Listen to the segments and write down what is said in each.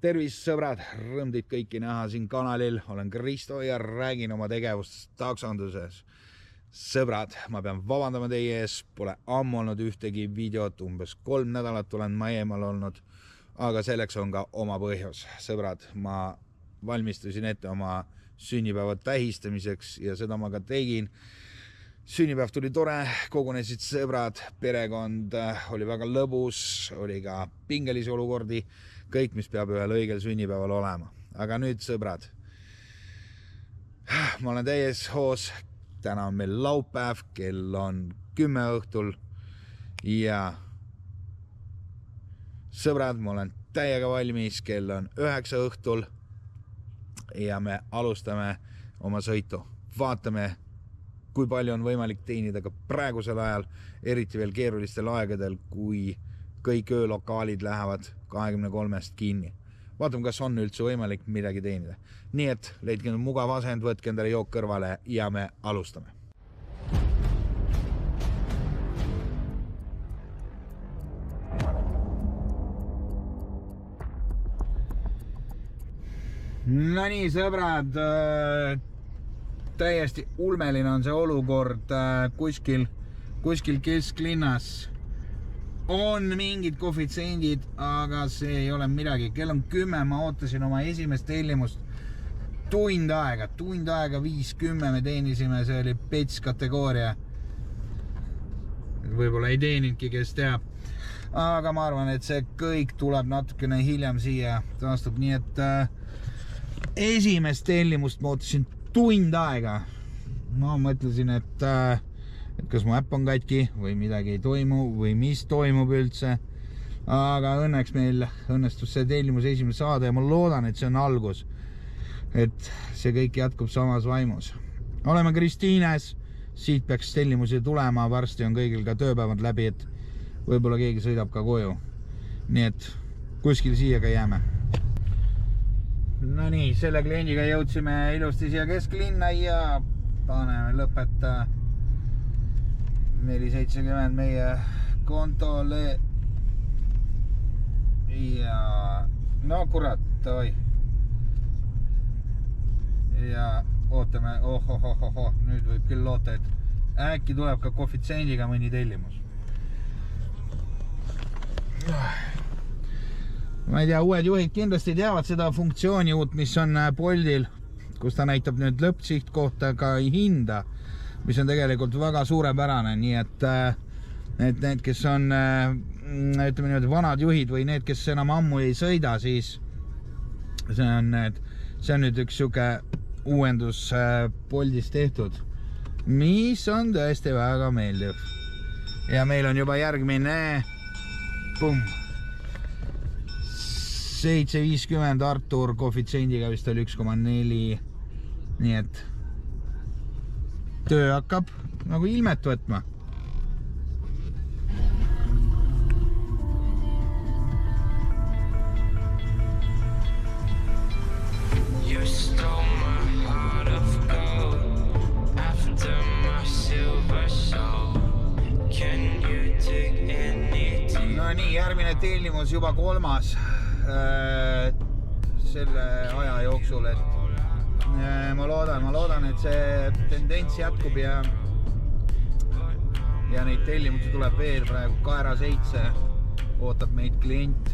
Tervis sõbrad, rõõm teid kõiki näha siin kanalil, olen Kristo ja räägin oma tegevust taksonduses. Sõbrad, ma pean vabandama teie ees, pole ammu olnud ühtegi videot, umbes 3 nädalat olen ma eemal olnud, aga selleks on ka oma põhjus. Sõbrad, ma valmistusin ette oma sünnipäeva tähistamiseks ja seda ma ka tegin. Sünnipäev tuli tore, kogunesid sõbrad, perekond oli väga lõbus, oli ka pingelisi olukordi, kõik, mis peab ühel õigel sünnipäeval olema. Aga nüüd, sõbrad, ma olen täies hoos, täna on meil laupäev, kell on 10 õhtul ja sõbrad, ma olen täiega valmis, kell on 9 õhtul ja me alustame oma sõitu. Vaatame, kui palju on võimalik teenida ka praegusel ajal, eriti veel keerulistel aegadel, kui kõik öölokaalid lähevad 23-st kinni. Vaatame, kas on üldse võimalik midagi teenida. Nii et leidke mugav asend, võtke endale jook kõrvale ja me alustame. No nii, sõbrad, täiesti ulmeline on see olukord kuskil kesklinnas. On mingid koefitsendid, aga see ei ole midagi. Kell on 10, ma ootasin oma esimest tellimust tund aega, 5:10 me teenisime, see oli pets kategooria. Võib-olla ei teeninudki, kes teab. Aga ma arvan, et see kõik tuleb natukene hiljem siia taastub, nii et esimest tellimust ma ootasin tund aega. Ma mõtlesin, et kas mu äpp on katki või midagi ei toimu või mis toimub üldse. Aga õnneks meil õnnestus see tellimus esimene saada ja ma loodan, et see on algus. Et see kõik jätkub samas vaimus. Oleme Kristiines, siit peaks tellimusi tulema, varsti on kõigil ka tööpäevad läbi, et võib-olla keegi sõidab ka koju. Nii et kuskil siia ka jääme. No nii, selle kliendiga jõudsime ilusti siia kesklinna ja paneme lõpeta 470 meie kontole ja no kurat, oi ja ootame, nüüd võib küll loota, et äkki tuleb ka koefitsendiga mõni tellimus. Ma ei tea, uued juhid kindlasti teavad seda funktsiooni uut, mis on Boltil, kus ta näitab nüüd lõppsihtkohta ka hinda, mis on tegelikult väga suurepärane, nii et need, kes on ütleme niimoodi vanad juhid või need, kes enam ammu ei sõida, siis see on nüüd üks siuke uuendus Boltis tehtud, mis on tõesti väga meeldiv. Ja meil on juba järgmine 750 Artur koefitsendiga vist oli 1,4, nii et töö hakkab nagu ilmet võtma. No nii, järgmine tellimus juba 3. selle aja jooksul, et ma loodan, et see tendents jätkub ja neid tellimusi tuleb veel praegu Kaera 7 ootab meid klient.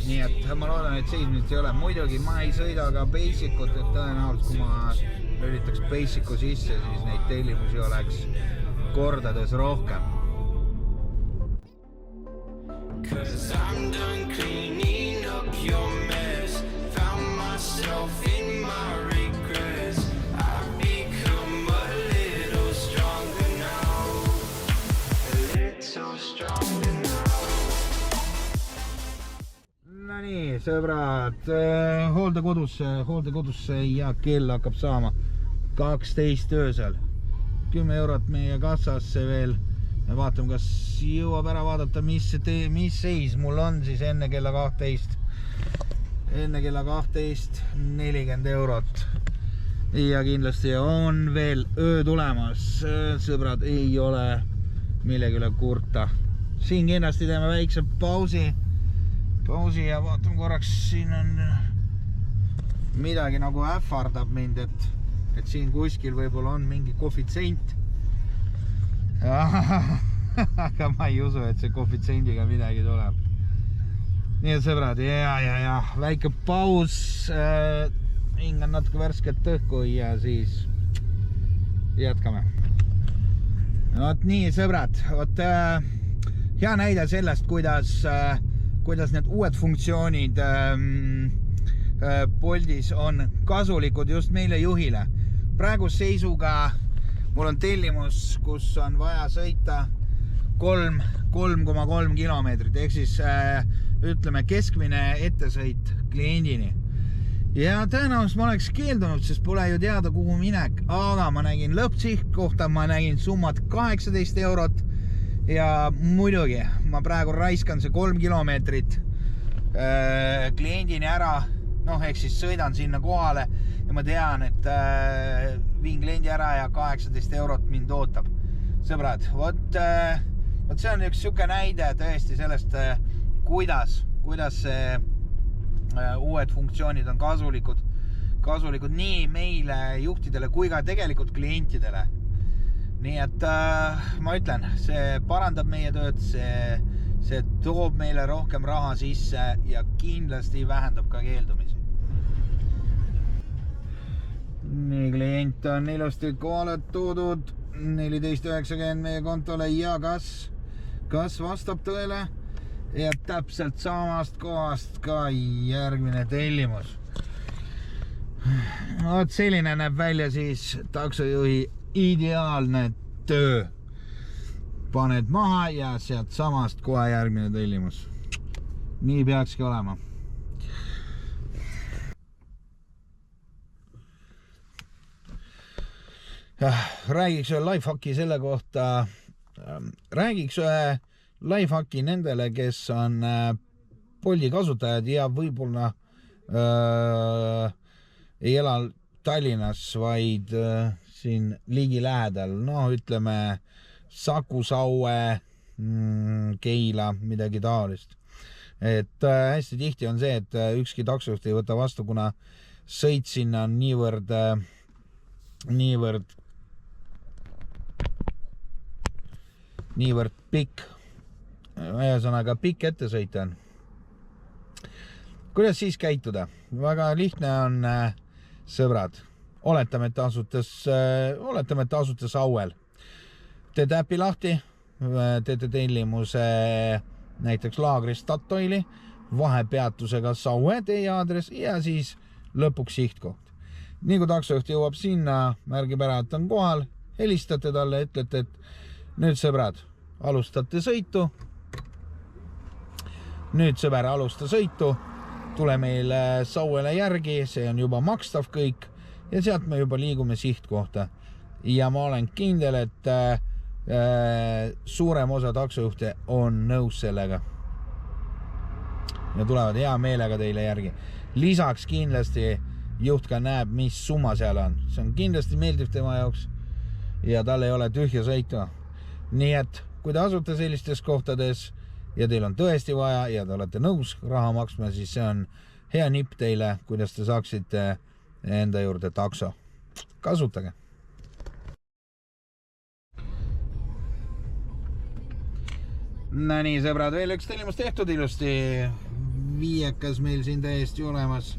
Nii et ma loodan, et seismist ei ole. Muidugi ma ei sõida ka Basicut, et tõenäoliselt kui ma lülitaks Basicu sisse, siis neid tellimusi oleks kordades rohkem. Cause I'm done cleaning up your mess, found myself in my regrets, I've become a little stronger now, a little stronger now. No nii, sõbrad, hooldekodusse ja kell hakkab saama 12 öösel, 10 eurot meie kassasse veel. Ja vaatame, kas jõuab ära vaadata, mis seis mul on siis enne kella 12. Enne kella 12 40 eurot. Ja kindlasti on veel öö tulemas. Sõbrad, ei ole millegi üle kurta. Siin kindlasti teeme väikse pausi. pausi ja vaatame korraks, siin on midagi nagu ähvardab mind, et siin kuskil võib-olla on mingi koefitsient. Aga ma ei usu, et see koefitsendiga midagi tuleb. Nii et sõbrad, ja, väike paus, hingan natuke värsket õhku ja siis jätkame. Vot nii, sõbrad, hea näide sellest, kuidas need uued funktsioonid Boltis on kasulikud just meile juhile. Praegu seisuga mul on tellimus, kus on vaja sõita 3,3 kilomeetrit, ehk siis ütleme keskmine ettesõit kliendini. Ja tõenäoliselt ma oleks keeldunud, sest pole ju teada, kuhu minek, aga ma nägin lõppsiht kohta, ma nägin summat 18 eurot ja muidugi ma praegu raiskan see 3 kilomeetrit kliendini ära, ehk siis sõidan sinna kohale ja ma tean, et viin kliendi ära ja 18 eurot mind ootab. Sõbrad, vot see on üks siuke näide tõesti sellest, kuidas see uued funktsioonid on kasulikud nii meile juhtidele kui ka tegelikult klientidele. Nii et ma ütlen, see parandab meie tööd, see toob meile rohkem raha sisse ja kindlasti vähendab ka keeldumisi. Nii, klient on ilusti kohale toodud, 14,90 meie kontole ja kas vastab tõele? Ja täpselt samast kohast ka järgmine tellimus. Vot selline näeb välja siis taksojuhi ideaalne töö. Paned maha ja sealt samast kohe järgmine tellimus. Nii peakski olema. Räägiks ühe lifehacki selle kohta. Räägiks ühe lifehacki nendele, kes on Bolti kasutajad ja võib-olla ei ela Tallinnas, vaid siin ligi lähedal. Ütleme Saku, Saue, Keila, midagi taolist. Et hästi tihti on see, et ükski taksojuht ei võta vastu, kuna sõit sinna on niivõrd pikk. Ühesõnaga pikk ettesõit on. Kuidas siis käituda? Väga lihtne on, sõbrad. Oletame, et asute Sauel. Teete äpi lahti, teete tellimuse näiteks laagrist Statoili, vahepeatusega Saue teie aadress ja siis lõpuks sihtkoht. Nii kui taksojuht jõuab sinna, märgib ära, et on kohal, helistate talle, ütlete, et nüüd sõbrad, alustate sõitu. Nüüd sõber alusta sõitu, tule meile Sauele järgi, see on juba makstav kõik ja sealt me juba liigume sihtkohta. Ja ma olen kindel, et suurem osa taksojuhte on nõus sellega. Ja tulevad hea meelega teile järgi. Lisaks kindlasti juht ka näeb, mis summa seal on. See on kindlasti meeldiv tema jaoks ja tal ei ole tühja sõitu. Nii et kui te asute sellistes kohtades ja teil on tõesti vaja ja te olete nõus raha maksma, siis see on hea nipp teile, kuidas te saaksite enda juurde takso. Kasutage! No nii, sõbrad, veel üks tellimus tehtud ilusti. Viiekas meil siin täiesti olemas.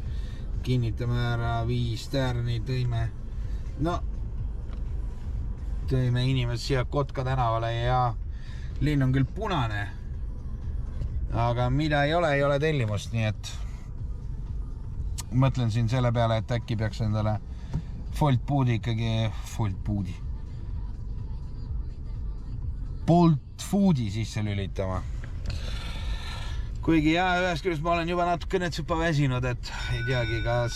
Kinnitame ära 5 tärni, tõime inimest siia Kotka tänavale ja linn on küll punane. Aga mida ei ole tellimust, nii et mõtlen siin selle peale, et äkki peaks endale Bolt Foodi sisse lülitama. Kuigi ühest küljest ma olen juba natukene tsupa väsinud, et ei teagi, kas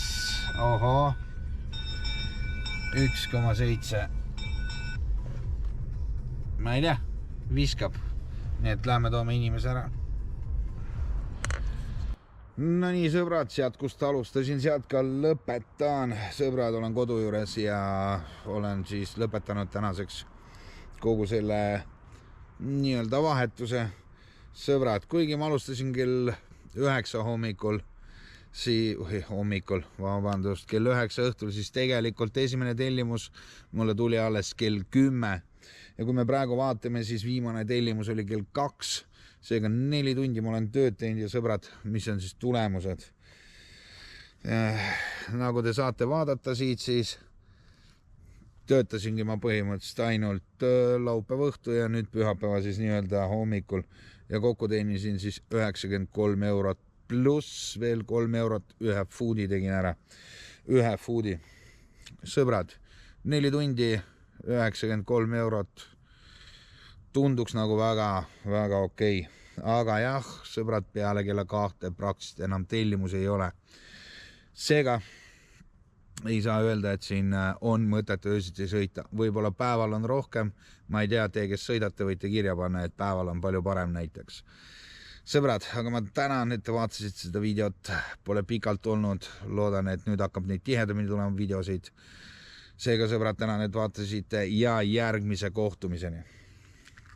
1,7 ma ei tea, viskab. Nii et lähme toome inimese ära. No nii, sõbrad, sealt kust alustasin, sealt ka lõpetan. Sõbrad, olen kodu juures ja olen siis lõpetanud tänaseks kogu selle nii-öelda vahetuse. Sõbrad, kuigi ma alustasin kell 9 hommikul, kell 9 õhtul, siis tegelikult esimene tellimus mulle tuli alles kell 10. Ja kui me praegu vaatame, siis viimane tellimus oli kell 2. Seega 4 tundi ma olen tööd teinud ja sõbrad, mis on siis tulemused? Nagu te saate vaadata siit, siis töötasingi ma põhimõtteliselt ainult laupäeva õhtu ja nüüd pühapäeva siis nii-öelda hommikul ja kokku teenisin siis 93 eurot pluss veel 3 eurot ühe foodi tegin ära. Ühe foodi. Sõbrad, 4 tundi 93 eurot tunduks nagu väga okei. Aga jah, sõbrad, peale kella 2 praktiliselt enam tellimus ei ole. Seega ei saa öelda, et siin on mõtet öösiti sõita. Võib-olla päeval on rohkem, ma ei tea, te, kes sõidate, võite kirja panna, et päeval on palju parem näiteks. Sõbrad, aga ma tänan, et te vaatasid seda videot, pole pikalt olnud, loodan, et nüüd hakkab neid tihedamini tulema videosid. Seega sõbrad, tänan, et vaatasite ja järgmise kohtumiseni.